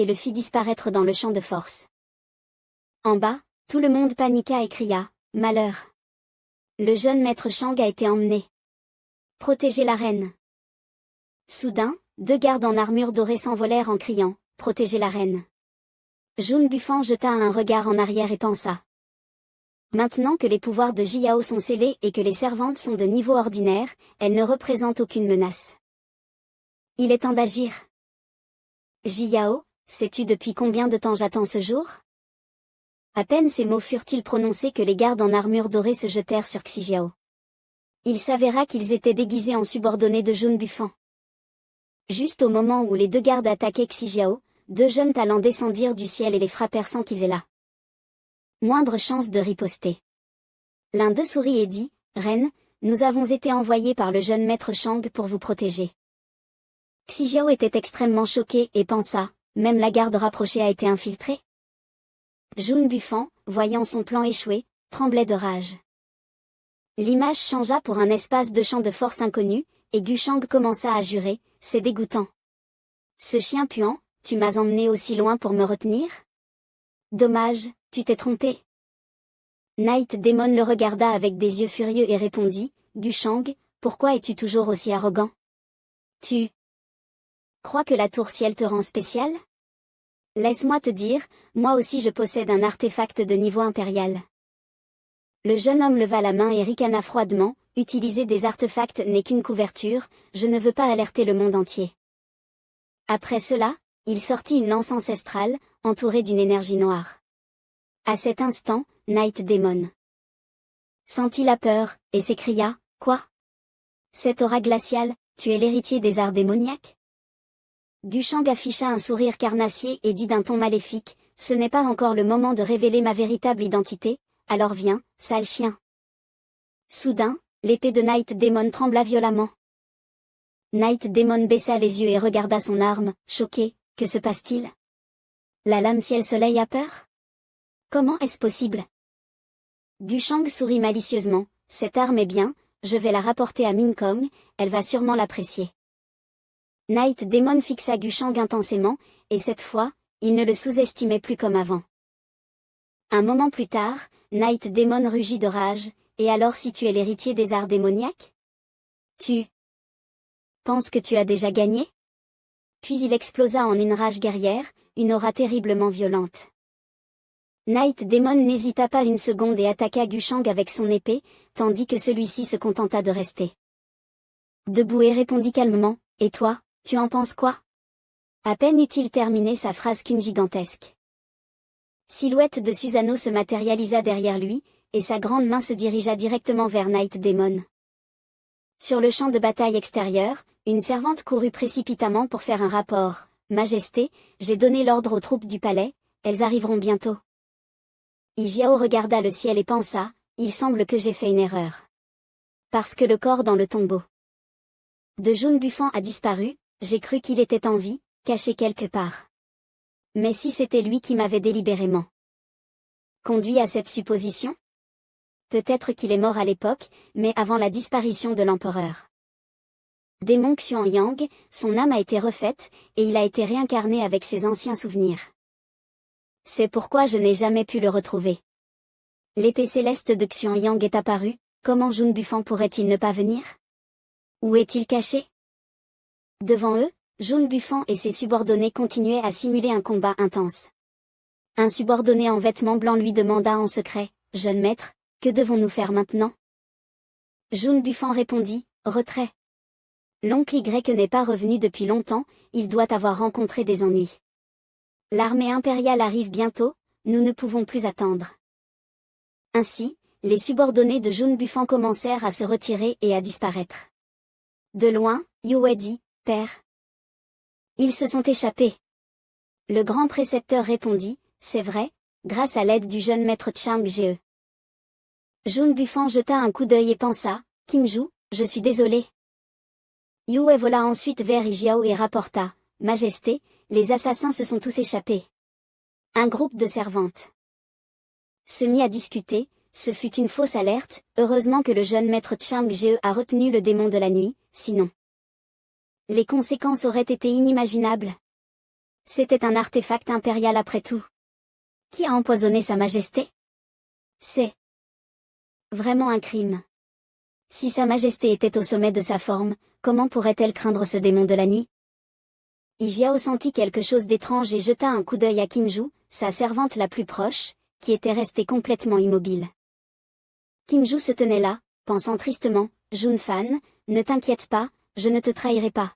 et le fit disparaître dans le champ de force. En bas, tout le monde paniqua et cria « Malheur !» Le jeune maître Shang a été emmené. Protégez la reine. Soudain, 2 gardes en armure dorée s'envolèrent en criant « Protégez la reine !» Jun Bufang jeta un regard en arrière et pensa. Maintenant que les pouvoirs de Jiao sont scellés et que les servantes sont de niveau ordinaire, elles ne représentent aucune menace. Il est temps d'agir. Jiao, sais-tu depuis combien de temps j'attends ce jour? À peine ces mots furent-ils prononcés que les gardes en armure dorée se jetèrent sur Xijiao. Il s'avéra qu'ils étaient déguisés en subordonnés de Jun Bufang. Juste au moment où les 2 gardes attaquaient Xijiao, 2 jeunes talents descendirent du ciel et les frappèrent sans qu'ils aient la moindre chance de riposter. L'un d'eux sourit et dit, « Reine, nous avons été envoyés par le jeune maître Shang pour vous protéger. » Xijiao était extrêmement choqué et pensa, « Même la garde rapprochée a été infiltrée ?» Jun Bufang, voyant son plan échouer, tremblait de rage. L'image changea pour un espace de champ de force inconnu, et Gu Shang commença à jurer, « C'est dégoûtant. Ce chien puant, tu m'as emmené aussi loin pour me retenir? Dommage, tu t'es trompé. » Night Demon le regarda avec des yeux furieux et répondit, « Gu Shang, pourquoi es-tu toujours aussi arrogant? Tu crois que la tour ciel te rend spécial? Laisse-moi te dire, moi aussi je possède un artefact de niveau impérial. » Le jeune homme leva la main et ricana froidement, « Utiliser des artefacts n'est qu'une couverture, je ne veux pas alerter le monde entier. » Après cela, il sortit une lance ancestrale, entourée d'une énergie noire. À cet instant, Night Demon sentit la peur, et s'écria, « Quoi? Cette aura glaciale, tu es l'héritier des arts démoniaques? » Gu Shang afficha un sourire carnassier et dit d'un ton maléfique, « Ce n'est pas encore le moment de révéler ma véritable identité, alors viens, sale chien. » Soudain, l'épée de Night Demon trembla violemment. Night Demon baissa les yeux et regarda son arme, choqué, « Que se passe-t-il? La lame ciel-soleil a peur? Comment est-ce possible? » Gu Shang sourit malicieusement, « Cette arme est bien, je vais la rapporter à Ming Kong, elle va sûrement l'apprécier. » Night Demon fixa Gu Shang intensément, et cette fois, il ne le sous-estimait plus comme avant. Un moment plus tard, Night Demon rugit de rage, « Et alors si tu es l'héritier des arts démoniaques? Tu penses que tu as déjà gagné? » Puis il explosa en une rage guerrière, une aura terriblement violente. Night Demon n'hésita pas une seconde et attaqua Gu Shang avec son épée, tandis que celui-ci se contenta de rester debout et répondit calmement, « Et toi, tu en penses quoi? » À peine eut-il terminé sa phrase qu'une gigantesque silhouette de Susanoo se matérialisa derrière lui, et sa grande main se dirigea directement vers Night Demon. Sur le champ de bataille extérieur, une servante courut précipitamment pour faire un rapport. « Majesté, j'ai donné l'ordre aux troupes du palais, elles arriveront bientôt. » Jiao regarda le ciel et pensa, « Il semble que j'ai fait une erreur. Parce que le corps dans le tombeau de Jun Bufang a disparu, j'ai cru qu'il était en vie, caché quelque part. Mais si c'était lui qui m'avait délibérément conduit à cette supposition? Peut-être qu'il est mort à l'époque, mais avant la disparition de l'empereur. Démon Xuanyang, son âme a été refaite, et il a été réincarné avec ses anciens souvenirs. C'est pourquoi je n'ai jamais pu le retrouver. L'épée céleste de Xuanyang est apparue, comment Jun Bufang pourrait-il ne pas venir? Où est-il caché? Devant eux, Jun Bufang et ses subordonnés continuaient à simuler un combat intense. Un subordonné en vêtements blancs lui demanda en secret, « Jeune maître, que devons-nous faire maintenant? » Jun Bufang répondit, « Retrait. L'oncle Y n'est pas revenu depuis longtemps, il doit avoir rencontré des ennuis. L'armée impériale arrive bientôt, nous ne pouvons plus attendre. » Ainsi, les subordonnés de Jun Bufang commencèrent à se retirer et à disparaître. De loin, Yue dit, « Père. Ils se sont échappés. » Le grand précepteur répondit, « C'est vrai, grâce à l'aide du jeune maître Chang Ge. » Jun Bufang jeta un coup d'œil et pensa, « Kimju, je suis désolé. » Yue vola ensuite vers Jiao et rapporta, « Majesté, les assassins se sont tous échappés. » Un groupe de servantes se mit à discuter, ce fut une fausse alerte, heureusement que le jeune maître Chang Ge a retenu le démon de la nuit, sinon les conséquences auraient été inimaginables. C'était un artefact impérial après tout. Qui a empoisonné Sa Majesté? C'est vraiment un crime. Si Sa Majesté était au sommet de sa forme, comment pourrait-elle craindre ce démon de la nuit? Ijiao sentit quelque chose d'étrange et jeta un coup d'œil à Kimju, sa servante la plus proche, qui était restée complètement immobile. Kimju se tenait là, pensant tristement, Junfan, ne t'inquiète pas, je ne te trahirai pas.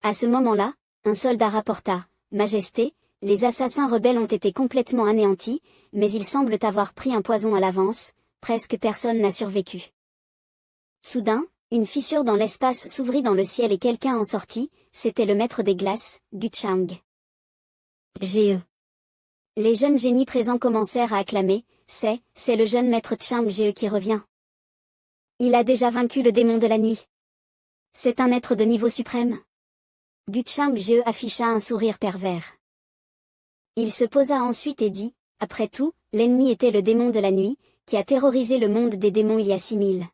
À ce moment-là, un soldat rapporta, Majesté, les assassins rebelles ont été complètement anéantis, mais ils semblent avoir pris un poison à l'avance, presque personne n'a survécu. Soudain, une fissure dans l'espace s'ouvrit dans le ciel et quelqu'un en sortit, c'était le maître des glaces, Guchang. GE. Les jeunes génies présents commencèrent à acclamer, c'est le jeune maître Chang GE qui revient. Il a déjà vaincu le démon de la nuit. C'est un être de niveau suprême. Guchang GE afficha un sourire pervers. Il se posa ensuite et dit, après tout, l'ennemi était le démon de la nuit, qui a terrorisé le monde des démons il y a 6000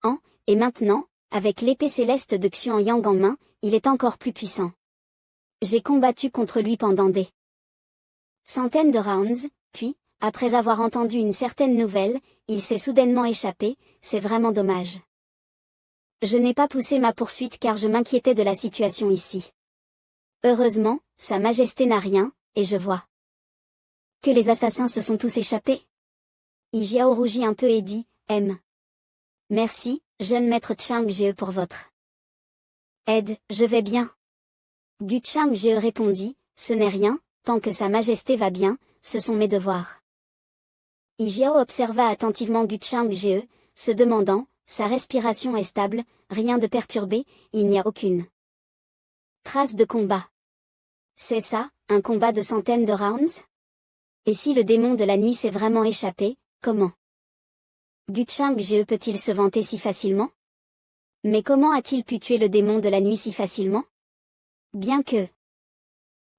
ans, et maintenant, avec l'épée céleste de Xuanyang en main, il est encore plus puissant. J'ai combattu contre lui pendant des centaines de rounds, puis, après avoir entendu une certaine nouvelle, il s'est soudainement échappé, c'est vraiment dommage. Je n'ai pas poussé ma poursuite car je m'inquiétais de la situation ici. Heureusement, Sa Majesté n'a rien, et je vois que les assassins se sont tous échappés. Ijiao rougit un peu et dit, Merci, jeune maître Chang GE pour votre aide, je vais bien. Guchang GE répondit, ce n'est rien, tant que Sa Majesté va bien, ce sont mes devoirs. Ijiao observa attentivement Guchang GE, se demandant, sa respiration est stable, rien de perturbé, il n'y a aucune trace de combat. C'est ça, un combat de centaines de rounds? Et si le démon de la nuit s'est vraiment échappé, comment Guchang GE peut-il se vanter si facilement? Mais comment a-t-il pu tuer le démon de la nuit si facilement? Bien que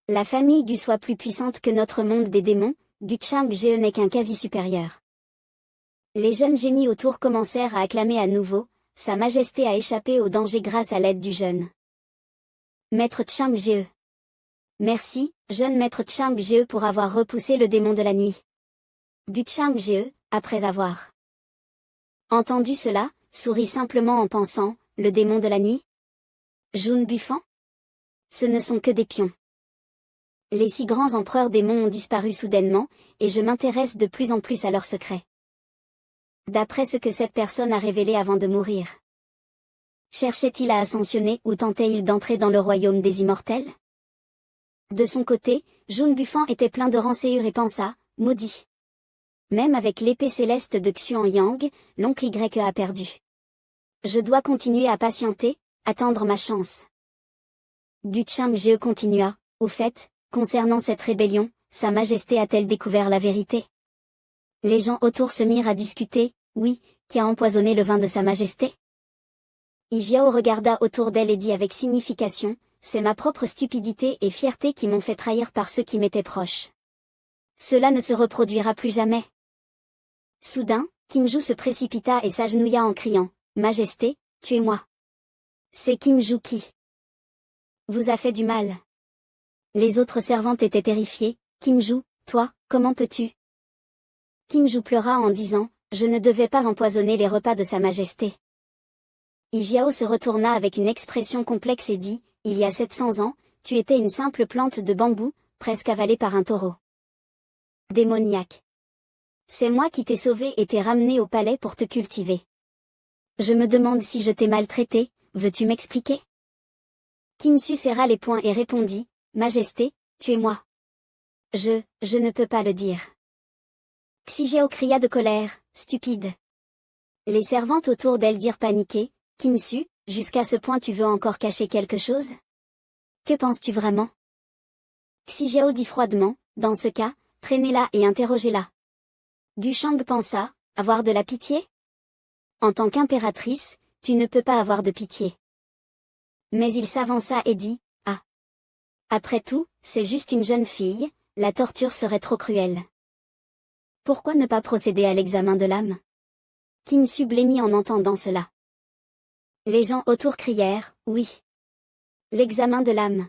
la famille Gu soit plus puissante que notre monde des démons, Guchang GE n'est qu'un quasi-supérieur. Les jeunes génies autour commencèrent à acclamer à nouveau, Sa Majesté a échappé au danger grâce à l'aide du jeune maître Chang GE. Merci, jeune maître Chang GE pour avoir repoussé le démon de la nuit. Guchang GE, après avoir entendu cela, sourit simplement en pensant, le démon de la nuit? Jun Bufan? Ce ne sont que des pions. Les 6 grands empereurs démons ont disparu soudainement, et je m'intéresse de plus en plus à leurs secrets. D'après ce que cette personne a révélé avant de mourir. Cherchait-il à ascensionner ou tentait-il d'entrer dans le royaume des immortels? De son côté, Jun Bufan était plein de rançéure et pensa, maudit. Même avec l'épée céleste de Xuanyang, l'oncle Y a perdu. Je dois continuer à patienter, attendre ma chance. Guchang GE continua, au fait, concernant cette rébellion, Sa Majesté a-t-elle découvert la vérité? Les gens autour se mirent à discuter, oui, qui a empoisonné le vin de Sa Majesté? Ijiao regarda autour d'elle et dit avec signification, c'est ma propre stupidité et fierté qui m'ont fait trahir par ceux qui m'étaient proches. Cela ne se reproduira plus jamais. Soudain, Kimju se précipita et s'agenouilla en criant, Majesté, tuez-moi. C'est Kimju qui vous a fait du mal. Les autres servantes étaient terrifiées, Kimju, toi, comment peux-tu? Kimju pleura en disant, je ne devais pas empoisonner les repas de Sa Majesté. Ijiao se retourna avec une expression complexe et dit, il y a 700 ans, tu étais une simple plante de bambou, presque avalée par un taureau démoniaque. C'est moi qui t'ai sauvé et t'ai ramené au palais pour te cultiver. Je me demande si je t'ai maltraité, veux-tu m'expliquer? Kinsu serra les poings et répondit, Majesté, tuez-moi. Je ne peux pas le dire. Xijiao cria de colère, stupide. Les servantes autour d'elle dirent paniquées, Kinsu, jusqu'à ce point tu veux encore cacher quelque chose? Que penses-tu vraiment? Xijiao dit froidement, dans ce cas, traînez-la et interrogez-la. Guchang pensa, avoir de la pitié? En tant qu'impératrice, tu ne peux pas avoir de pitié. Mais il s'avança et dit, ah. Après tout, c'est juste une jeune fille, la torture serait trop cruelle. Pourquoi ne pas procéder à l'examen de l'âme? Kinsu blêmit en entendant cela. Les gens autour crièrent, oui. L'examen de l'âme.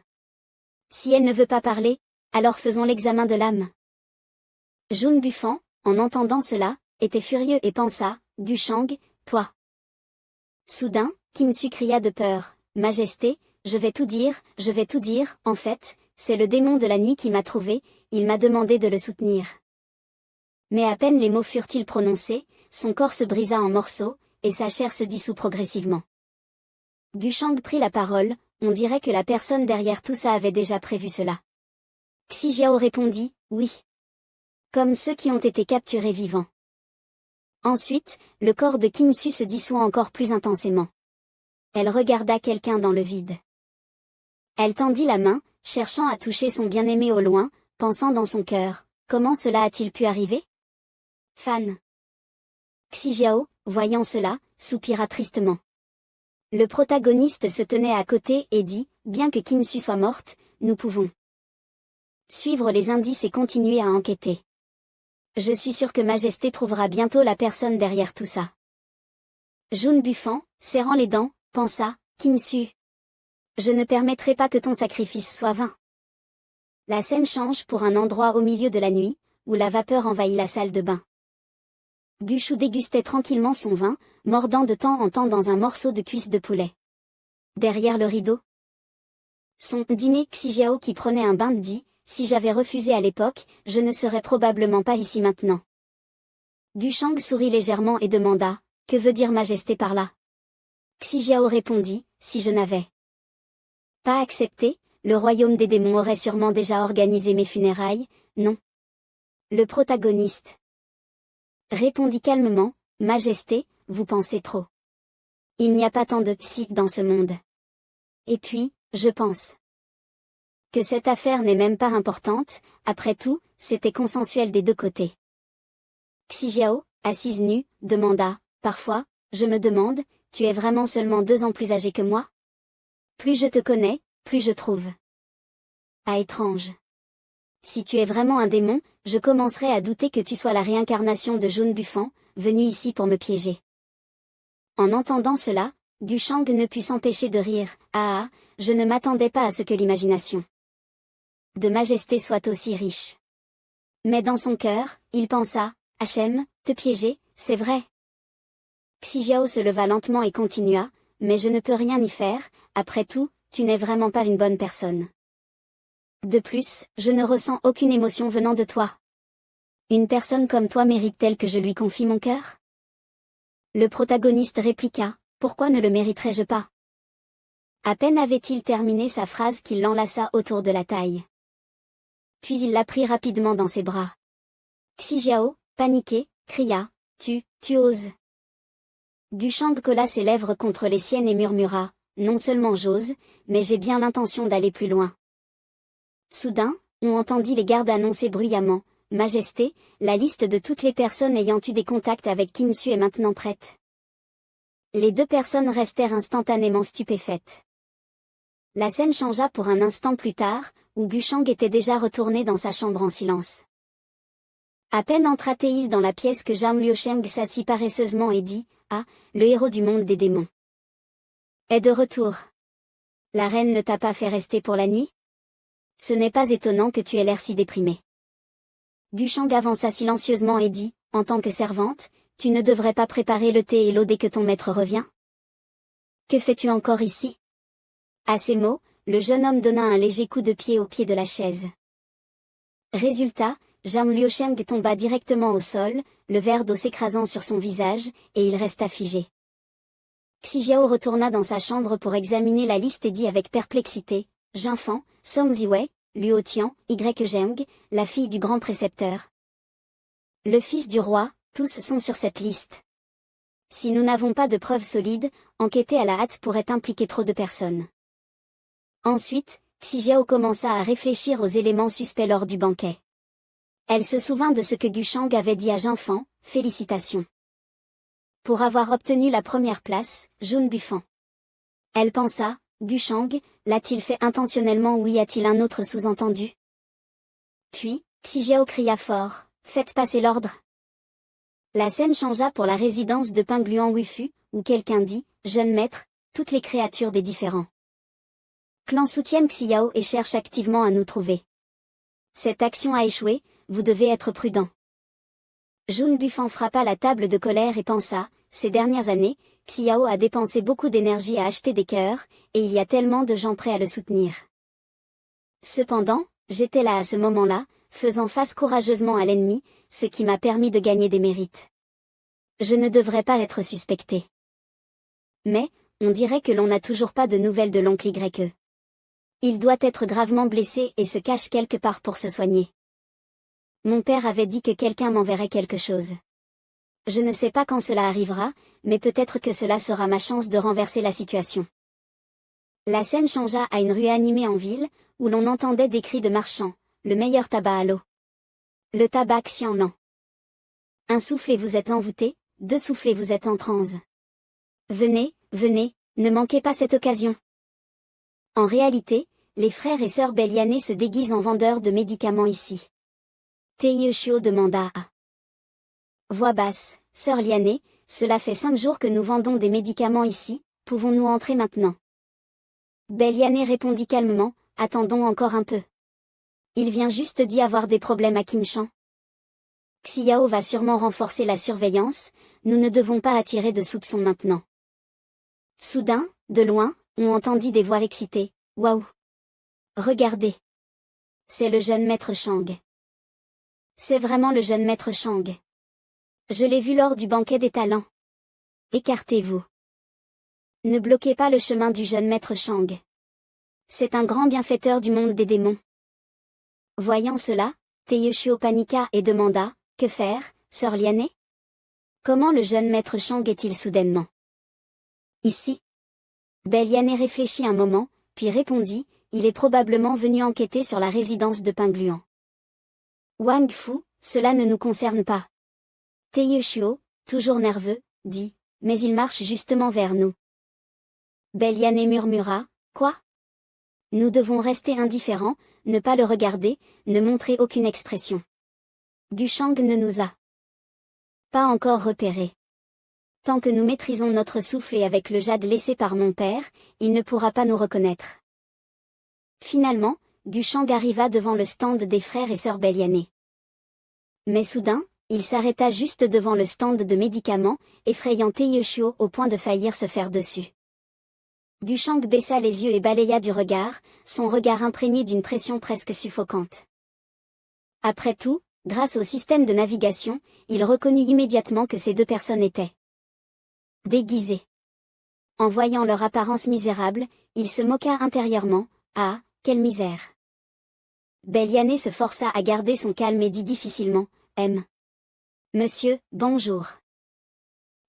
Si elle ne veut pas parler, alors faisons l'examen de l'âme. Jun Bufang, en entendant cela, était furieux et pensa, Gushang, toi. Soudain, Kinsu cria de peur, Majesté, je vais tout dire, en fait, c'est le démon de la nuit qui m'a trouvé, il m'a demandé de le soutenir. Mais à peine les mots furent-ils prononcés, son corps se brisa en morceaux, et sa chair se dissout progressivement. Gushang prit la parole, on dirait que la personne derrière tout ça avait déjà prévu cela. Xi Jiao répondit, oui. Comme ceux qui ont été capturés vivants. Ensuite, le corps de Kinsu se dissout encore plus intensément. Elle regarda quelqu'un dans le vide. Elle tendit la main, cherchant à toucher son bien-aimé au loin, pensant dans son cœur, comment cela a-t-il pu arriver? Fan. Xi Jiao, voyant cela, soupira tristement. Le protagoniste se tenait à côté et dit, bien que Kinsu soit morte, nous pouvons suivre les indices et continuer à enquêter. Je suis sûr que Majesté trouvera bientôt la personne derrière tout ça. Jun Bufang, serrant les dents, pensa, Kinsu. Je ne permettrai pas que ton sacrifice soit vain. La scène change pour un endroit au milieu de la nuit, où la vapeur envahit la salle de bain. Gushu dégustait tranquillement son vin, mordant de temps en temps dans un morceau de cuisse de poulet. Derrière le rideau. Son dîner Xi Jiao qui prenait un bain dit, si j'avais refusé à l'époque, je ne serais probablement pas ici maintenant. Gushang sourit légèrement et demanda, que veut dire Majesté par là? Xi Jiao répondit, si je n'avais pas accepté, le royaume des démons aurait sûrement déjà organisé mes funérailles, non. Le protagoniste répondit calmement, Majesté, vous pensez trop. Il n'y a pas tant de psy dans ce monde. Et puis, je pense que cette affaire n'est même pas importante, après tout, c'était consensuel des deux côtés. Xi Jiao, assise nue, demanda, parfois, je me demande, tu es vraiment seulement 2 ans plus âgé que moi? Plus je te connais, plus je trouve étrange. Si tu es vraiment un démon, je commencerai à douter que tu sois la réincarnation de Jun Bufang, venu ici pour me piéger. En entendant cela, Gushang ne put s'empêcher de rire, ah, je ne m'attendais pas à ce que l'imagination de Majesté soit aussi riche. Mais dans son cœur, il pensa, Hachem, te piéger, c'est vrai. Xi Jiao se leva lentement et continua, mais je ne peux rien y faire, après tout, tu n'es vraiment pas une bonne personne. De plus, je ne ressens aucune émotion venant de toi. Une personne comme toi mérite-t-elle que je lui confie mon cœur? Le protagoniste répliqua, pourquoi ne le mériterais-je pas? À peine avait-il terminé sa phrase qu'il l'enlaça autour de la taille. Puis il la prit rapidement dans ses bras. Xi Jiao, paniqué, cria, tu oses. Gushang colla ses lèvres contre les siennes et murmura, non seulement j'ose, mais j'ai bien l'intention d'aller plus loin. Soudain, on entendit les gardes annoncer bruyamment, Majesté, la liste de toutes les personnes ayant eu des contacts avec Kinsu est maintenant prête. Les 2 personnes restèrent instantanément stupéfaites. La scène changea pour un instant plus tard, où Gushang était déjà retourné dans sa chambre en silence. À peine entra-t-il dans la pièce que Zhang Liusheng s'assit paresseusement et dit, ah, le héros du monde des démons est de retour. La reine ne t'a pas fait rester pour la nuit? Ce n'est pas étonnant que tu aies l'air si déprimé. Gushang avança silencieusement et dit, en tant que servante, tu ne devrais pas préparer le thé et l'eau dès que ton maître revient? Que fais-tu encore ici? À ces mots, le jeune homme donna un léger coup de pied au pied de la chaise. Résultat, Zhang Liusheng tomba directement au sol, le verre d'eau s'écrasant sur son visage, et il resta figé. Xi Jiao retourna dans sa chambre pour examiner la liste et dit avec perplexité, Jinfan, Song Ziwei, Luo Tian, Y Zheng, la fille du grand précepteur. Le fils du roi, tous sont sur cette liste. Si nous n'avons pas de preuves solides, enquêter à la hâte pourrait impliquer trop de personnes. Ensuite, Xi Jiao commença à réfléchir aux éléments suspects lors du banquet. Elle se souvint de ce que Gushang avait dit à Jinfan, félicitations pour avoir obtenu la première place, Jun Bufang. Elle pensa, Gushang, l'a-t-il fait intentionnellement ou y a-t-il un autre sous-entendu? Puis, Xi Jiao cria fort, faites passer l'ordre. La scène changea pour la résidence de Pingluan Wufu, où quelqu'un dit, jeune maître, toutes les créatures des différents Clan soutiennent Xiao et cherche activement à nous trouver. Cette action a échoué, vous devez être prudent. Jun Bufan frappa la table de colère et pensa, ces dernières années, Xiao a dépensé beaucoup d'énergie à acheter des cœurs, et il y a tellement de gens prêts à le soutenir. Cependant, j'étais là à ce moment-là, faisant face courageusement à l'ennemi, ce qui m'a permis de gagner des mérites. Je ne devrais pas être suspecté. Mais, on dirait que l'on n'a toujours pas de nouvelles de l'oncle YE. Il doit être gravement blessé et se cache quelque part pour se soigner. Mon père avait dit que quelqu'un m'enverrait quelque chose. Je ne sais pas quand cela arrivera, mais peut-être que cela sera ma chance de renverser la situation. La scène changea à une rue animée en ville, où l'on entendait des cris de marchands, le meilleur tabac à l'eau. Le tabac Xianlan. Un souffle et vous êtes envoûté, deux souffles et vous êtes en transe. Venez, venez, ne manquez pas cette occasion. En réalité, les frères et sœurs Belliané se déguisent en vendeurs de médicaments ici. Teiyushio demanda à voix basse, sœur Liané, cela fait 5 jours que nous vendons des médicaments ici, pouvons-nous entrer maintenant? Belliané répondit calmement, attendons encore un peu. Il vient juste d'y avoir des problèmes à Qinshan. Xiao va sûrement renforcer la surveillance, nous ne devons pas attirer de soupçons maintenant. Soudain, de loin, on entendit des voix excitées, waouh! Regardez! C'est le jeune maître Shang. C'est vraiment le jeune maître Shang. Je l'ai vu lors du banquet des talents. Écartez-vous. Ne bloquez pas le chemin du jeune maître Shang. C'est un grand bienfaiteur du monde des démons. Voyant cela, Teiyushio paniqua et demanda, que faire, sœur Liané? Comment le jeune maître Shang est-il soudainement ici? Liané réfléchit un moment, puis répondit, il est probablement venu enquêter sur la résidence de Pingluan. Wang Fu, cela ne nous concerne pas. Teiyushio, toujours nerveux, dit, mais il marche justement vers nous. Liané murmura, quoi? Nous devons rester indifférents, ne pas le regarder, ne montrer aucune expression. Gushang ne nous a pas encore repérés. Tant que nous maîtrisons notre souffle et avec le jade laissé par mon père, il ne pourra pas nous reconnaître. Finalement, Gushang arriva devant le stand des frères et sœurs Belliané. Mais soudain, il s'arrêta juste devant le stand de médicaments, effrayant Teiyushio au point de faillir se faire dessus. Gushang baissa les yeux et balaya du regard, son regard imprégné d'une pression presque suffocante. Après tout, grâce au système de navigation, il reconnut immédiatement que ces deux personnes étaient déguisées. En voyant leur apparence misérable, il se moqua intérieurement, ah, quelle misère! Belliané se força à garder son calme et dit difficilement, Monsieur, bonjour.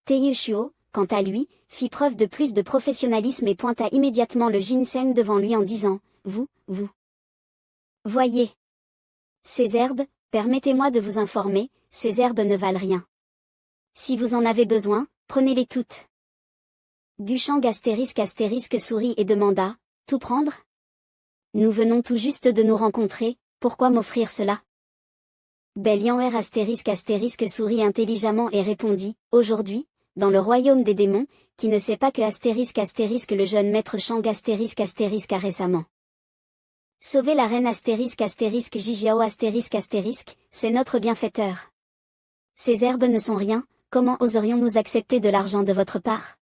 Teiyushio, quant à lui, fit preuve de plus de professionnalisme et pointa immédiatement le ginseng devant lui en disant, vous. Voyez. Ces herbes, permettez-moi de vous informer, ces herbes ne valent rien. Si vous en avez besoin, prenez-les toutes. Gushang ** sourit et demanda, tout prendre? Nous venons tout juste de nous rencontrer, pourquoi m'offrir cela? Bellianer ** sourit intelligemment et répondit, aujourd'hui, dans le royaume des démons, qui ne sait pas que ** le jeune maître Shang ** a récemment sauvé la reine * Jijiao ** c'est notre bienfaiteur. Ces herbes ne sont rien, comment oserions-nous accepter de l'argent de votre part?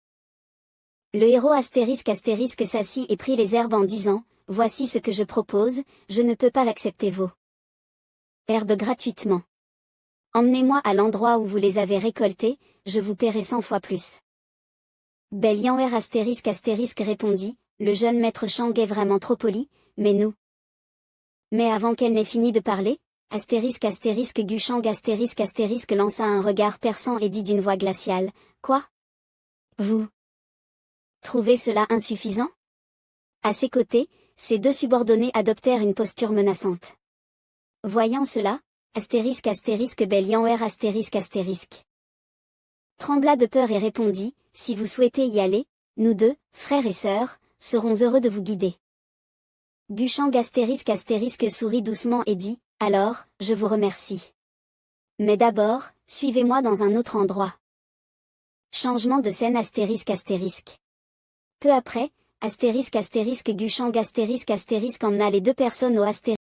Le héros * s'assit et prit les herbes en disant, voici ce que je propose, je ne peux pas l'accepter vos herbes gratuitement. Emmenez-moi à l'endroit où vous les avez récoltées, je vous paierai 100 fois plus. Bellianer ** répondit, le jeune maître Shang est vraiment trop poli, mais nous. Mais avant qu'elle n'ait fini de parler, Gushang ** lança un regard perçant et dit d'une voix glaciale, quoi? Vous trouvez cela insuffisant? À ses côtés, ses deux subordonnés adoptèrent une posture menaçante. Voyant cela, Bellianer ** trembla de peur et répondit, si vous souhaitez y aller, nous deux, frères et sœurs, serons heureux de vous guider. Gushang ** sourit doucement et dit, alors, je vous remercie. Mais d'abord, suivez-moi dans un autre endroit. Changement de scène ***. Peu après, Gushang emmena les deux personnes au astérisque.